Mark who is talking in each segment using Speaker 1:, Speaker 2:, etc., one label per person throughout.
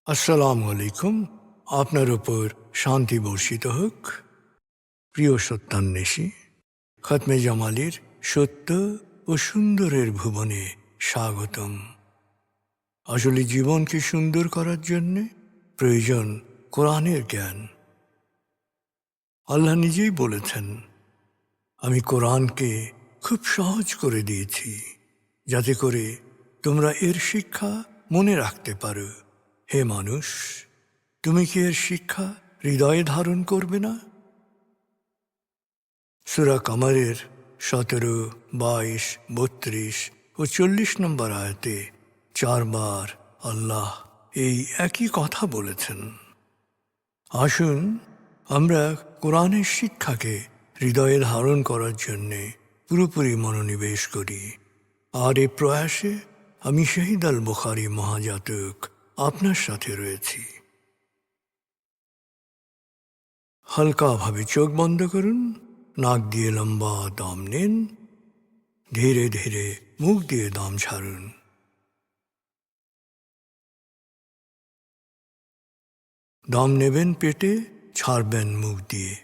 Speaker 1: আসসালামু আলাইকুম। আপনার উপর শান্তি বর্ষিত হোক। প্রিয় সত্যান্বেষী, খতমে জামালির সত্য ও সুন্দরের ভুবনে স্বাগতম। আসলে জীবনকে সুন্দর করার জন্য প্রয়োজন কোরআনের জ্ঞান। আল্লাহ নিজেই বলেছেন, আমি কোরআনকে খুব সহজ করে দিয়েছি যাতে করে তোমরা এর শিক্ষা মনে রাখতে পারো। হে মানুষ, তুমি কি এর শিক্ষা হৃদয়ে ধারণ করবে না? সূরা কামারের 17, 22, 32 ও 40 নম্বর আয়াতে 4 বার আল্লাহ এই একই কথা বলেছেন। আসুন আমরা কোরআনের শিক্ষাকে হৃদয়ে ধারণ করার জন্যে পুরোপুরি মনোনিবেশ করি। আর এই প্রয়াসে আমি শহীদ আল বুখারী মহাজাতক আপনার সাথে রয়েছি। হালকাভাবে চোখ বন্ধ করুন, নাক দিয়ে লম্বা দম নিন, ধীরে ধীরে মুখ দিয়ে দম ছাড়ুন। দম নেবেন পেটে, ছাড়বেন মুখ দিয়ে।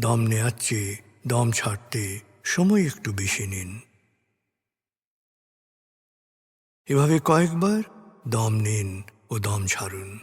Speaker 1: দম নেওয়ার চেয়ে দম ছাড়তে সময় একটু বেশি নিন। এভাবে কয়েকবার দম নিন ও দম ছাড়ুন।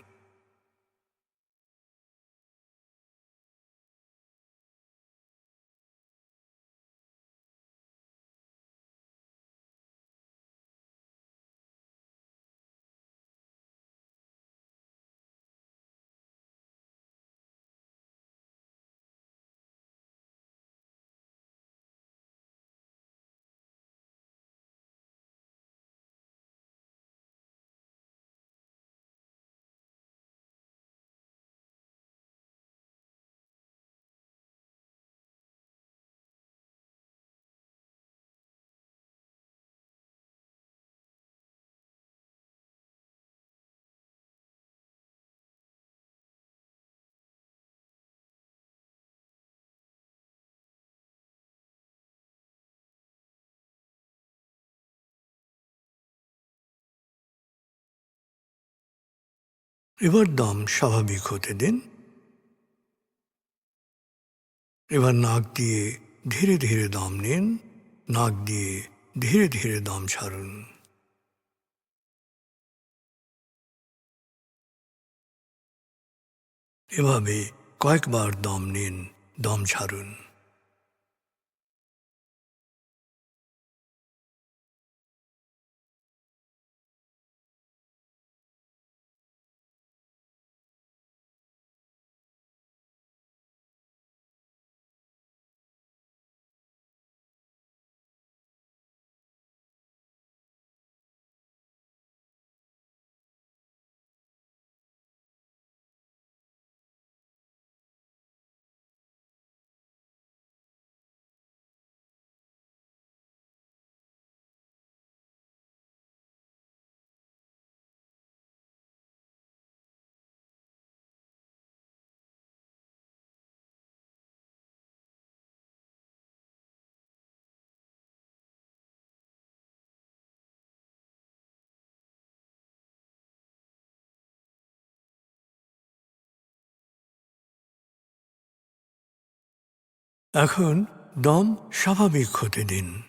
Speaker 1: এবার দম স্বাভাবিক হতে দিন। এবার নাক দিয়ে ধীরে ধীরে দম নিন, নাক দিয়ে ধীরে ধীরে দম ছাড়ুন। এভাবে কয়েকবার দম নিন, দম ছাড়ুন। এখন দম স্বাভাবিক হতে দিন।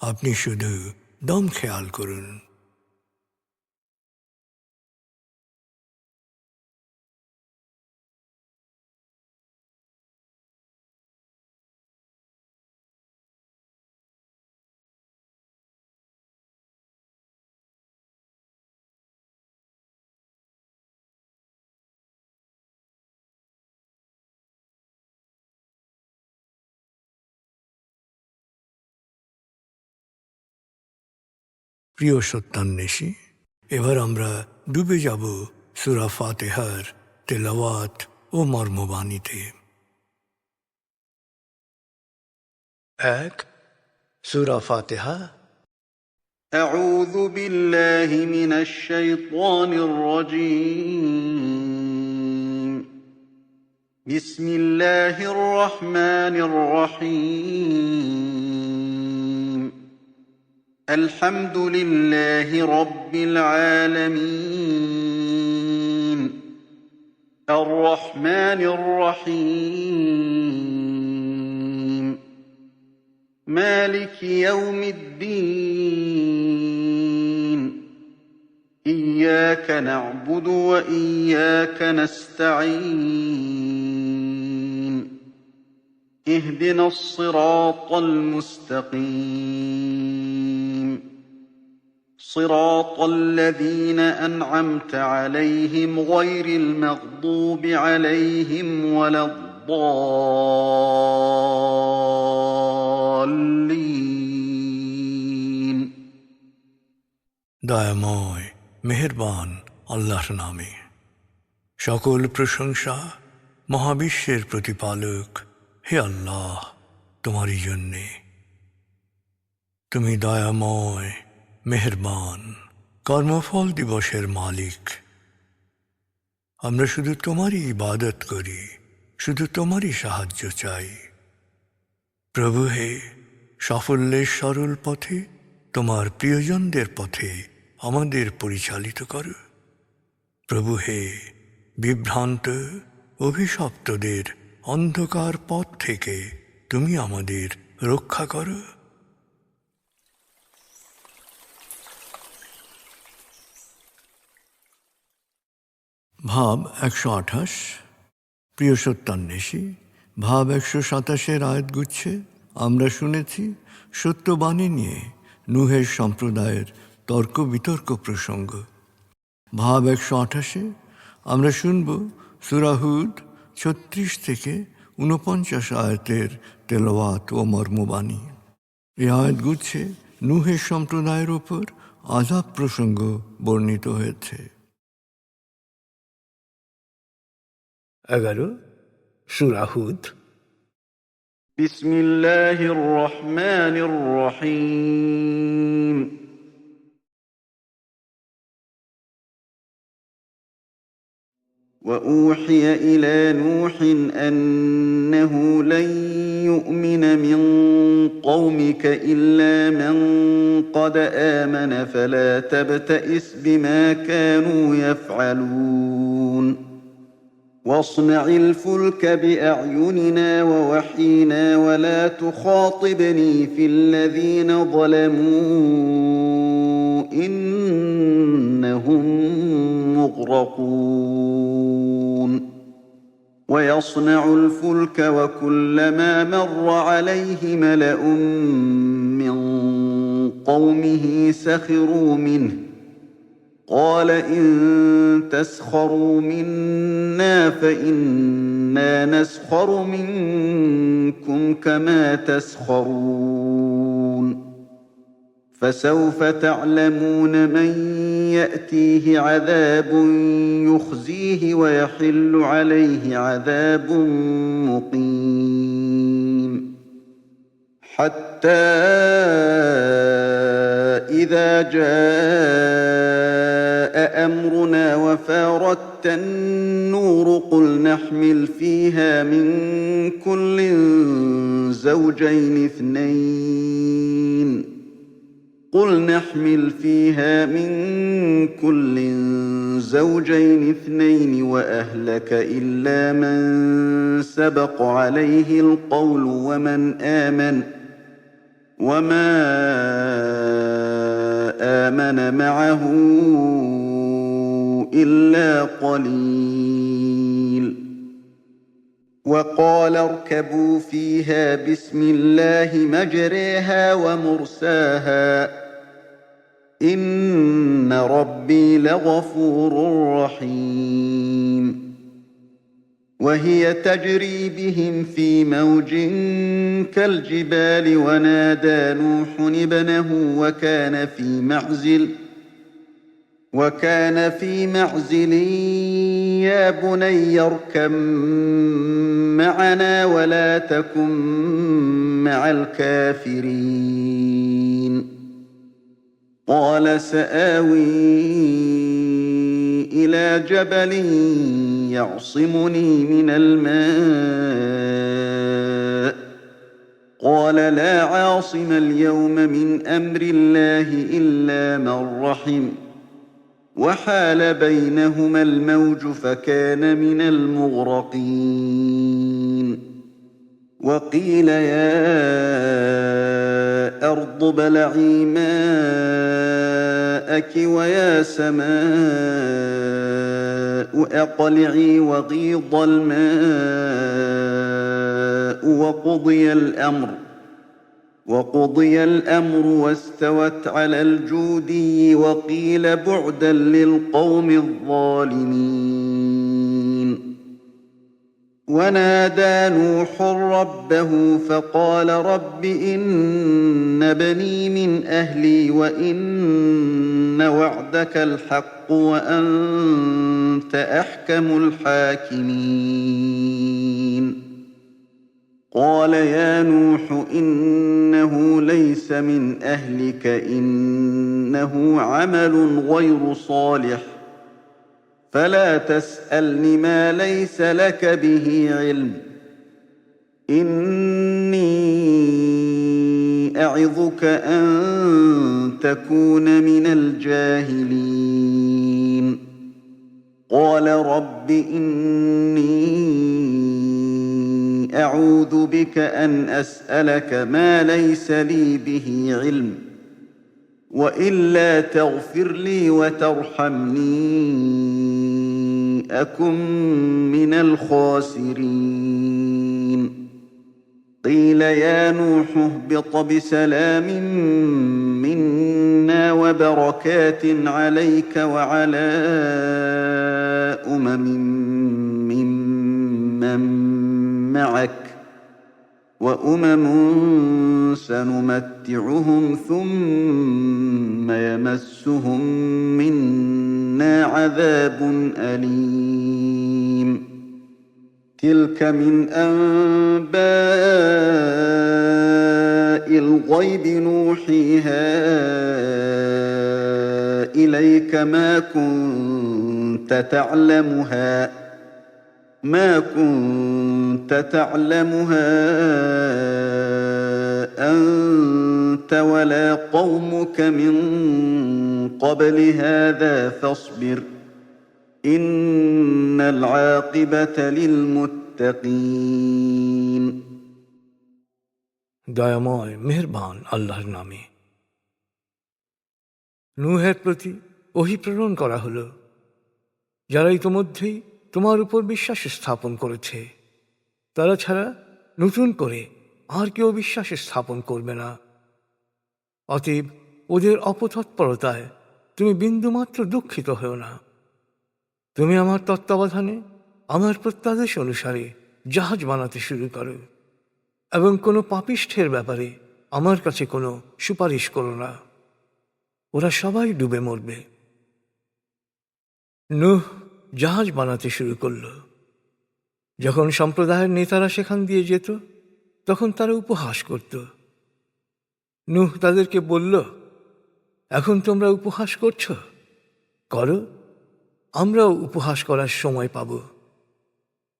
Speaker 1: আপনি শুধু দম খেয়াল করুন। প্রিয় সত্যান্বেষী, এবার আমরা ডুবে যাব সূরা ফাতিহার তেলাওয়াত ও মর্মবাণীতে। 1, সূরা ফাতিহা।
Speaker 2: أعوذ بالله من الشيطان الرجيم. بسم الله الرحمن الرحيم. الحمد لله رب العالمين. الرحمن الرحيم مالك يوم الدين إياك نعبد وإياك نستعين اهدنا الصراط المستقيم صراط الذين أنعمت عليهم غير المغضوب عليهم ولا الضالين
Speaker 1: দয়াময় মেহেরবান আল্লাহর নামে। সকল প্রশংসা মহাবিশ্বের প্রতিপালক হে আল্লাহ তোমারই জন্যে। তুমি দয়াময় মেহেরবান কর্মফল দিবসের মালিক। আমরা শুধু তোমারই ইবাদত করি, শুধু তোমারই সাহায্য চাই। প্রভু হে, সাফল্যের সরল পথে তোমার প্রিয়জনদের পথে আমাদের পরিচালিত করো। প্রভু হে, বিভ্রান্ত অভিশপ্তদের অন্ধকার পথ থেকে তুমি আমাদের রক্ষা করো। ভাব 128, প্রিয় সত্যান্বেষী। ভাব 127 আয়াতগুচ্ছে আমরা শুনেছি সত্যবাণী নিয়ে নূহের সম্প্রদায়ের তর্ক বিতর্ক প্রসঙ্গ। ভাব 128 আমরা শুনব সূরা হুদ 36 থেকে 49 আয়াতের তেলাওয়াত ও মর্মবাণী। এই আয়াতগুচ্ছে নূহের সম্প্রদায়ের ওপর আযাব প্রসঙ্গ বর্ণিত হয়েছে।
Speaker 3: 11 সূরা হুদ।
Speaker 2: بسم الله الرحمن الرحيم وأوحي إلى نوح أنه لن يؤمن من قومك إلا من قد آمن فلا تبتئس بما كانوا يفعلون واصنع الفلك بأعيننا ووحينا ولا تخاطبني في الذين ظلموا إنهم مغرقون ويصنع الفلك وكلما مر عليه ملأ من قومه سخروا منه قال إن تسخروا منا فإنا نسخر منكم كما تسخرون فسوف تعلمون من يأتيه عذاب يخزيه ويحل عليه عذاب مقيم حتى إذا جاء أمرنا وفارت النور قل نحمل فيها من كل زوجين اثنين وأهلك إلا من سبق عليه القول وما آمن معه إلا قليل وقال اركبوا فيها بسم الله مجريها ومرساها إن ربي لغفور رحيم وهي تجري بهم في موج كالجبال ونادى نوح ابنه وكان في معزل يا بني اركب معنا ولا تكن مع الكافرين قال سآوي إلى جبل يعصمني من الماء قال لا عاصم اليوم من أمر الله إلا من رحم وحال بينهما الموج فكان من المغرقين وقيل يا أرض ابلعي ماءك ويا سماء أقلعي وغيض الماء وقضي الأمر واستوت على الجودي وقيل بعدا للقوم الظالمين ونادى نوح ربه فقال رب إن بني من أهلي وإن وعدك الحق وأنت أحكم الحاكمين قال يا نوح إنه ليس من أهلك إنه عمل غير صالح فلا تسألني ما ليس لك به علم إني أعظك أن تكون من الجاهلين قال رب إني أعوذ بك أن أسألك ما ليس لي به علم وإلا تغفر لي وترحمني أكن من الخاسرين قيل يا نوح اهبط بسلام منا وبركات عليك وعلى أمم ممن معك وأمم سنمتعهم ثم يمسهم منا عذاب أليم تلك من أنباء الغيب نوحيها إليك ما كنت تعلمها أنت ولا قومك من قبل هذا فاصبر إن العاقبة للمتقين
Speaker 1: দয়াময় মেহেরবান আল্লাহর নামে। নূহের প্রতি ওহী প্রেরণ করা হলো, যারা ইতোমধ্যেই তোমার উপর বিশ্বাস স্থাপন করেছে, তারা ছাড়া নতুন করে আর কেউ বিশ্বাস স্থাপন করবে না। অতএব ওদের অপতৎপরতায় তুমি বিন্দুমাত্র দুঃখিত হও না। তুমি আমার তত্ত্বাবধানে আমার প্রত্যাদেশ অনুসারে জাহাজ বানাতে শুরু করো এবং কোনো পাপিষ্ঠের ব্যাপারে আমার কাছে কোনো সুপারিশ করো না, ওরা সবাই ডুবে মরবে। নূহ জাহাজ বানাতে শুরু করল। যখন সম্প্রদায়ের নেতারা সেখান দিয়ে যেত তখন তারা উপহাস করত। নূহ তাদেরকে বলল, এখন তোমরা উপহাস করছো, করো, আমরাও উপহাস করার সময় পাব।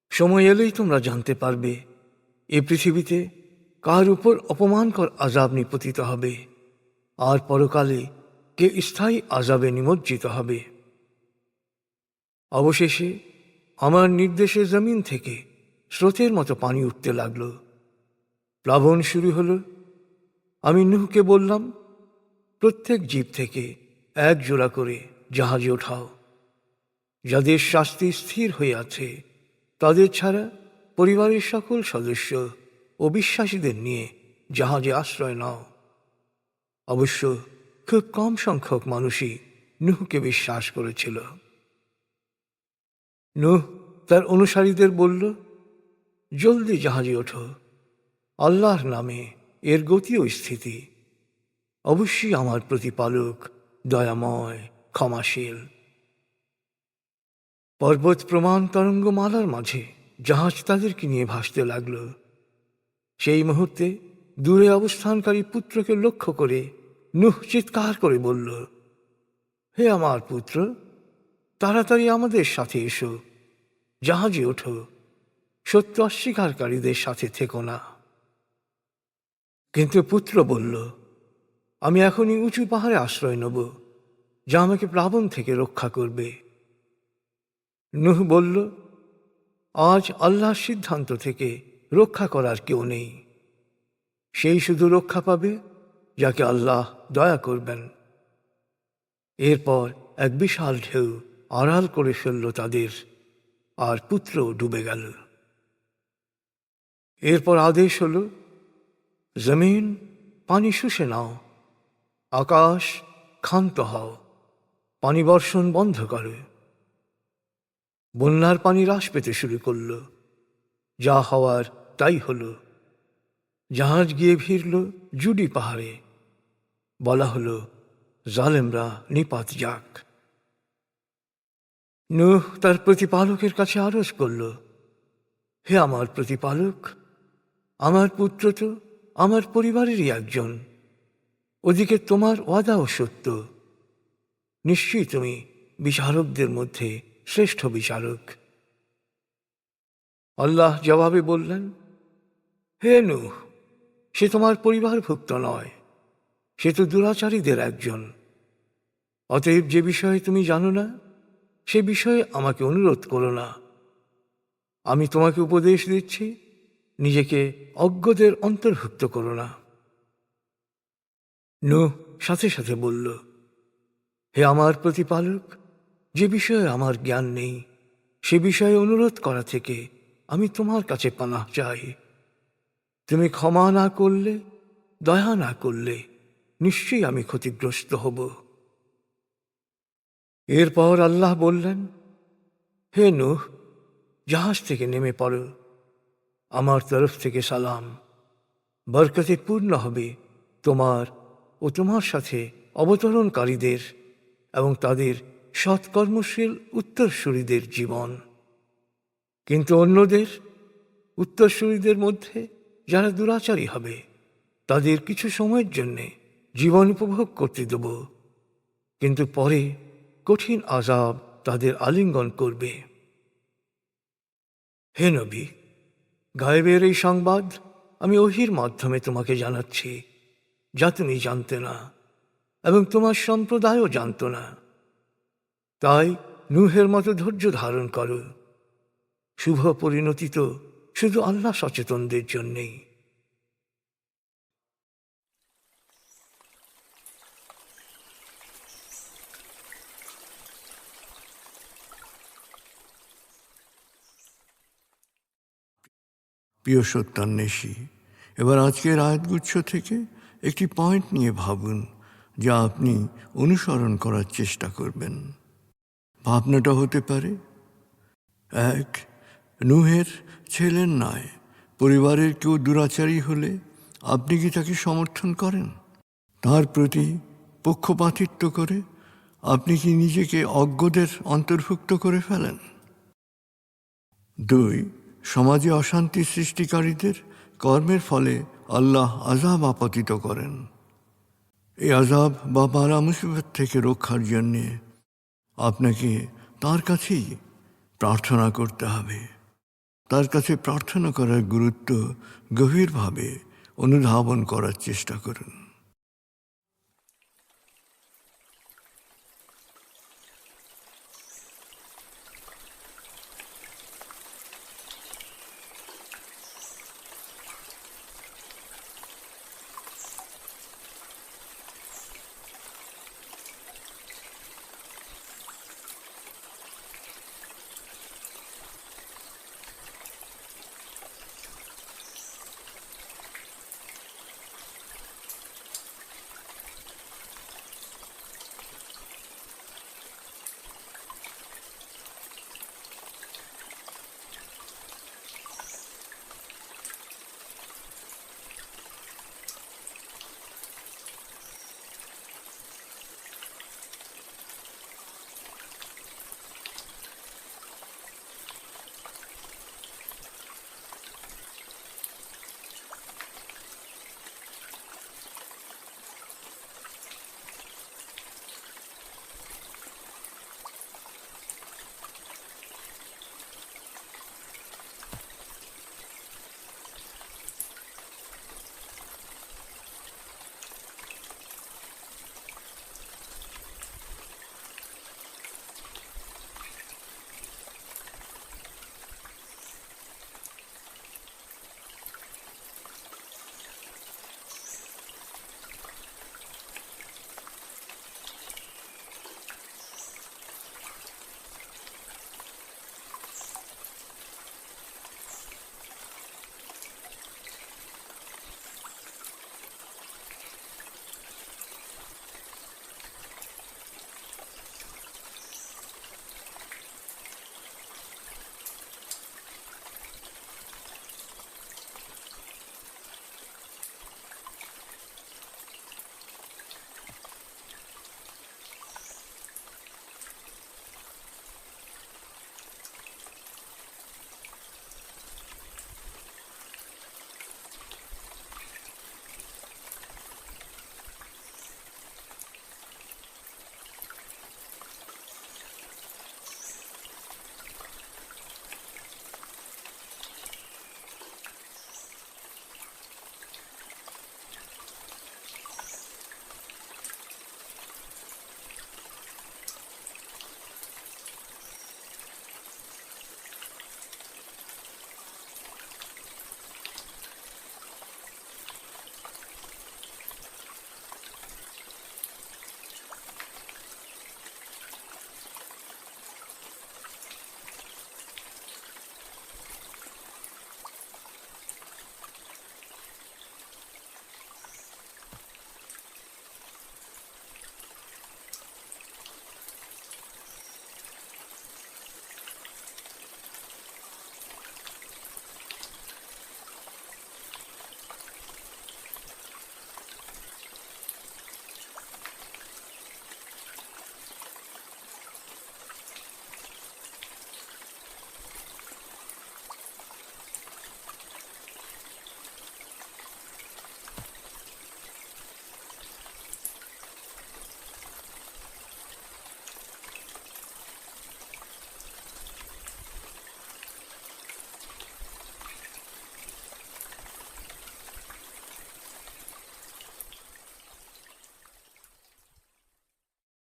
Speaker 1: সময় এলেই তোমরা জানতে পারবে এ পৃথিবীতে কার উপর অপমানকর আযাব নিপতিত হবে আর পরকালে কে স্থায়ী আযাবে নিমজ্জিত হবে। অবশেষে আমার নির্দেশে জমিন থেকে স্রোতের মতো পানি উঠতে লাগল। প্লাবন শুরু হলো। আমি নূহকে বললাম, প্রত্যেক জীব থেকে এক জোড়া করে জাহাজে ওঠাও। যাদের শাস্তি স্থির হয়ে আছে তাদের ছাড়া পরিবারের সকল সদস্য ও বিশ্বাসীদের নিয়ে জাহাজে আশ্রয় নাও। অবশ্য খুব কম সংখ্যক মানুষই নূহকে বিশ্বাস করেছিল। নূহ তার অনুসারীদের বলল, জলদি জাহাজে ওঠো, আল্লাহর নামে এর গতি ও স্থিতি। অবশ্যই আমার প্রতিপালক দয়াময়, ক্ষমাশীল। পর্বত প্রমাণ তরঙ্গমালার মাঝে জাহাজ তাদেরকে নিয়ে ভাসতে লাগল। সেই মুহূর্তে দূরে অবস্থানকারী পুত্রকে লক্ষ্য করে নূহ চিৎকার করে বলল, হে আমার পুত্র, তাড়াতাড়ি আমাদের সাথে এসো, জাহাজে ওঠো, সত্য অস্বীকারীদের সাথে থেকো না। কিন্তু পুত্র বলল, আমি এখনই উঁচু পাহাড়ে আশ্রয় নেব,
Speaker 3: যা আমাকে প্লাবন থেকে রক্ষা করবে। নূহ বলল, আজ আল্লাহর সিদ্ধান্ত থেকে রক্ষা করার কেউ নেই। সেই শুধু রক্ষা পাবে যাকে আল্লাহ দয়া করবেন। এরপর এক বিশাল ঢেউ আড়াল করে ফেলল তাদের, আর পুত্র ডুবে গেল। এরপর আদেশ হল, জমিন পানি শুষে নাও, আকাশ ক্ষান্ত হও, পানি বর্ষণ বন্ধ করো। বন্যার পানি হ্রাস পেতে শুরু করল। যা হওয়ার তাই হল। জাহাজ গিয়ে ভিড়ল জুডি পাহাড়ে। বলা হলো, জালেমরা নিপাত যাক। নূহ তার প্রতিপালকের কাছে আরজ করল, হে আমার প্রতিপালক, আমার পুত্র তো আমার পরিবারেরই একজন। ওদিকে তোমার ওয়াদাও সত্য। নিশ্চয়ই তুমি বিচারকদের মধ্যে শ্রেষ্ঠ বিচারক। আল্লাহ জবাবে বললেন, হে নূহ, সে তোমার পরিবারভুক্ত নয়, সে তো দুরাচারীদের একজন। অতএব যে বিষয়ে তুমি জানো না, সে বিষয়ে আমাকে অনুরোধ করো না। আমি তোমাকে উপদেশ দিচ্ছি, নিজেকে অজ্ঞদের অন্তর্ভুক্ত করো না। নূহ সাথে সাথে বলল, হে আমার প্রতিপালক, যে বিষয়ে আমার জ্ঞান নেই, সে বিষয়ে অনুরোধ করা থেকে আমি তোমার কাছে পানাহ চাই। তুমি ক্ষমা না করলে, দয়া না করলে, নিশ্চয়ই আমি ক্ষতিগ্রস্ত হব। এরপর আল্লাহ বললেন, হে নূহ, জাহাজ থেকে নেমে পড়ো, আমার তরফ থেকে সালাম। বরকতে পূর্ণ হবে তোমার ও তোমার সাথে অবতরণকারীদের এবং তাদের সৎকর্মশীল উত্তরসূরিদের জীবন। কিন্তু অন্যদের, উত্তরসূরিদের মধ্যে যারা দুরাচারী হবে, তাদের কিছু সময়ের জন্যে জীবন উপভোগ করতে দেব, কিন্তু পরে কঠিন আযাব তাদের আলিঙ্গন করবে। হে নবী, গায়েবের এই সংবাদ আমি ওহীর মাধ্যমে তোমাকে জানাচ্ছি, যা তুমি জানতে না এবং তোমার সম্প্রদায়ও জানত না। তাই নূহের মতো ধৈর্য ধারণ করো। শুভ পরিণতি তো শুধু আল্লাহ সচেতনদের জন্যেই।
Speaker 1: প্রিয় সত্যান্বেষী, এবার আজকের আয়াতগুচ্ছ থেকে একটি পয়েন্ট নিয়ে ভাবুন, যা আপনি অনুসরণ করার চেষ্টা করবেন। ভাবনাটা হতে পারে, 1. নূহের ছেলের নয়, পরিবারের কেউ দুরাচারী হলে আপনি কি তাকে সমর্থন করেন? তার প্রতি পক্ষপাতিত্ব করে আপনি কি নিজেকে অজ্ঞদের অন্তর্ভুক্ত করে ফেলেন? 2. সমাজে অশান্তি সৃষ্টিকারীদের কর্মের ফলে আল্লাহ আযাব আপতিত করেন। এই আযাব বা বালা মুসিবত থেকে রক্ষার জন্যে আপনাকে তার কাছেই প্রার্থনা করতে হবে। তার কাছে প্রার্থনা করার গুরুত্ব গভীরভাবে অনুধাবন করার চেষ্টা করুন।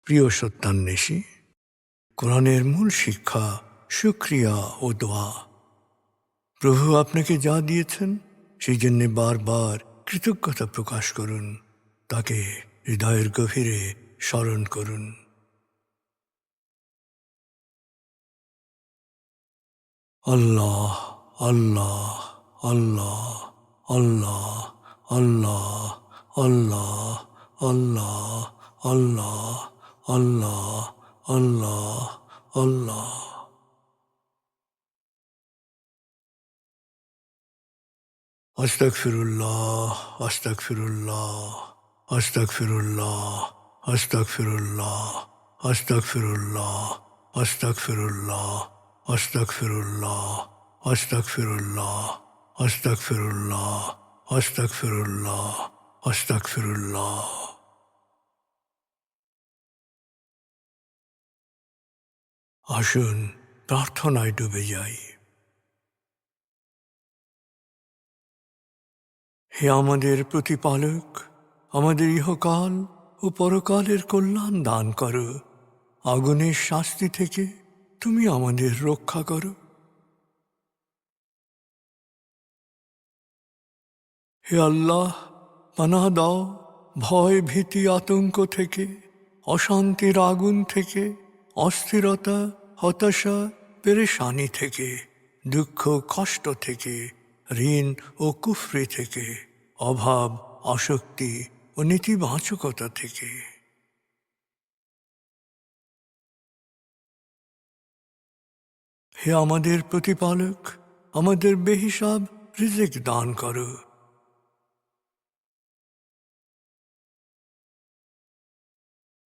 Speaker 1: প্রিয় সত্যান্বেষী, কোরআনের মূল শিক্ষা শুকরিয়া ও দোয়া। প্রভু আপনাকে যা দিয়েছেন সেই জন্যে বারবার কৃতজ্ঞতা প্রকাশ করুন, তাকে হৃদয়ের গভীরে স্মরণ করুন। আল্লাহ আল্লাহ আল্লাহ আল্লাহ আল্লাহ আল্লাহ আল্লাহ আল্লাহ আল্লাহ আল্লাহ আল্লাহ। আস্তাগফিরুল্লাহ আস্তাগফিরুল্লাহ আস্তাগফিরুল্লাহ আস্তাগফিরুল্লাহ আস্তাগফিরুল্লাহ আস্তাগফিরুল্লাহ আস্তাগফিরুল্লাহ আস্তাগফিরুল্লাহ আস্তাগফিরুল্লাহ আস্তাগফিরুল্লাহ আস্তাগফিরুল্লাহ। আসুন প্রার্থনায় ডুবে যাই। হে আমাদের প্রতিপালক, আমাদের ইহকাল ও পরকালের কল্যাণ দান করো। আগুনের শাস্তি থেকে তুমি আমাদের রক্ষা করো। হে আল্লাহ, পানাহ দাও ভয় ভীতি আতঙ্ক থেকে, অশান্তির আগুন থেকে, অস্থিরতা হতাশা পেরেশানি থেকে, দুঃখ কষ্ট থেকে, ঋণ ও কুফরি থেকে, অভাব আসক্তি ও নেতিবাচকতা থেকে। হে আমাদের প্রতিপালক, আমাদের বেহিসাব রিজিক দান করো।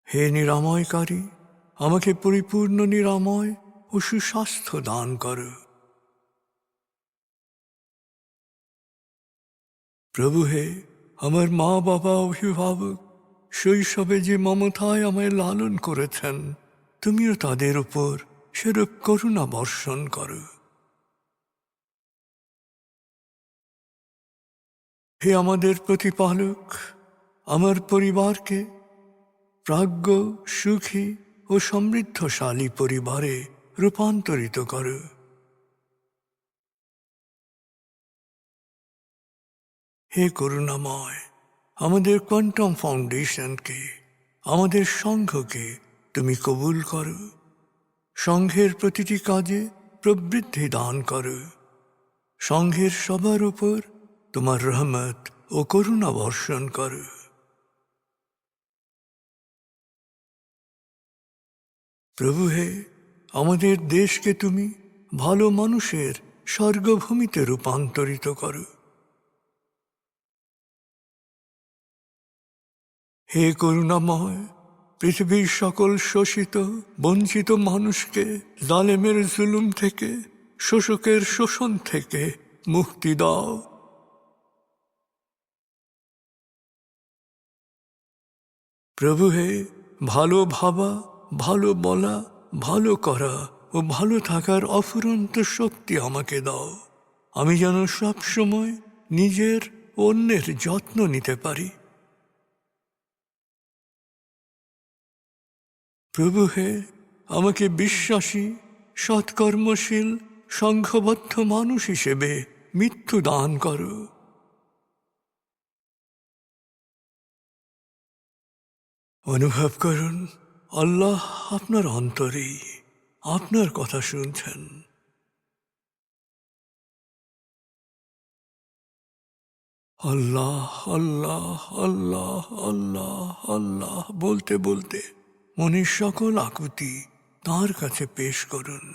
Speaker 1: হে নিরাময়কারী, আমাকে পরিপূর্ণ নিরাময় ও সুস্বাস্থ্য দান করো। প্রভু হে, আমার মা বাবা অভিভাবক শৈশবে যে মমতায় আমায় লালন করেছেন, তুমিও তাদের উপর সেরূপ করুণা বর্ষণ করো। হে আমাদের প্রতিপালক, আমার পরিবারকে প্রাজ্ঞ সুখী ও সমৃদ্ধশালী পরিবারে রূপান্তরিত করো। হে করুণাময়, আমাদের কোয়ান্টাম ফাউন্ডেশনকে, আমাদের সংঘকে তুমি কবুল করো। সংঘের প্রতিটি কাজে প্রবৃদ্ধি দান করো। সংঘের সবার উপর তোমার রহমত ও করুণা বর্ষণ করো। প্রভু হে, আমাদের দেশকে তুমি ভালো মানুষের স্বর্গভূমিতে রূপান্তরিত করো। হে করুণাময়, পৃথিবীর সকল শোষিত বঞ্চিত মানুষকে জালেমের জুলুম থেকে, শোষকের শোষণ থেকে মুক্তি দাও। প্রভু হে, ভালো ভাবা, ভালো বলা, ভালো করা ও ভালো থাকার অফুরন্ত শক্তি আমাকে দাও। আমি যেন সব সময় নিজের অন্যের যত্ন নিতে পারি। প্রভু হে, আমাকে বিশ্বাসী সৎকর্মশীল সংঘবদ্ধ মানুষ হিসেবে মৃত্যু দান করো। অনুভব করুন, আল্লাহ আপনার অন্তরেই আপনার কথা শুনছেন। আল্লাহ আল্লাহ আল্লাহ আল্লাহ আল্লাহ বলতে বলতে মনের সকল আকুতি তাঁর কাছে পেশ করুন।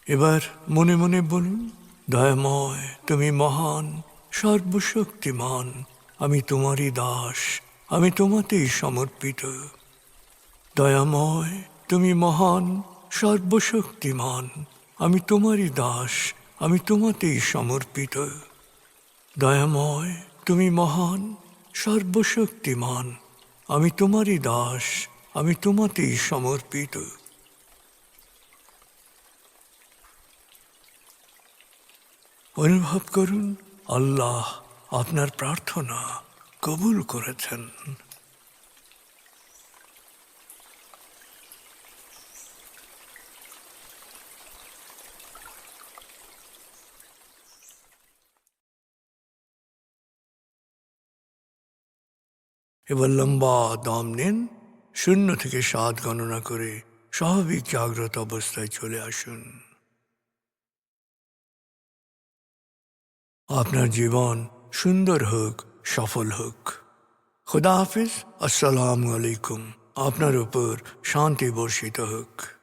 Speaker 1: এবার মনে মনে বলুন, দয়াময় তুমি মহান, সর্বশক্তিমান, আমি তোমারই দাস, আমি তোমাতেই সমর্পিত। দয়াময় তুমি মহান, সর্বশক্তিমান, আমি তোমারই দাস, আমি তোমাতেই সমর্পিত। দয়াময় তুমি মহান, সর্বশক্তিমান, আমি তোমারই দাস, আমি তোমাতেই সমর্পিত। অনুভব করুন আল্লাহ আপনার প্রার্থনা কবুল করেছেন। এবার লম্বা দম নিন, 0 থেকে 7 গণনা করে স্বাভাবিক জাগ্রত অবস্থায় চলে আসুন। আপনার জীবন সুন্দর হোক, সফল হোক। খুদা হাফিজ। আসসালামু আলাইকুম। আপনার উপর শান্তি বর্ষিত হোক।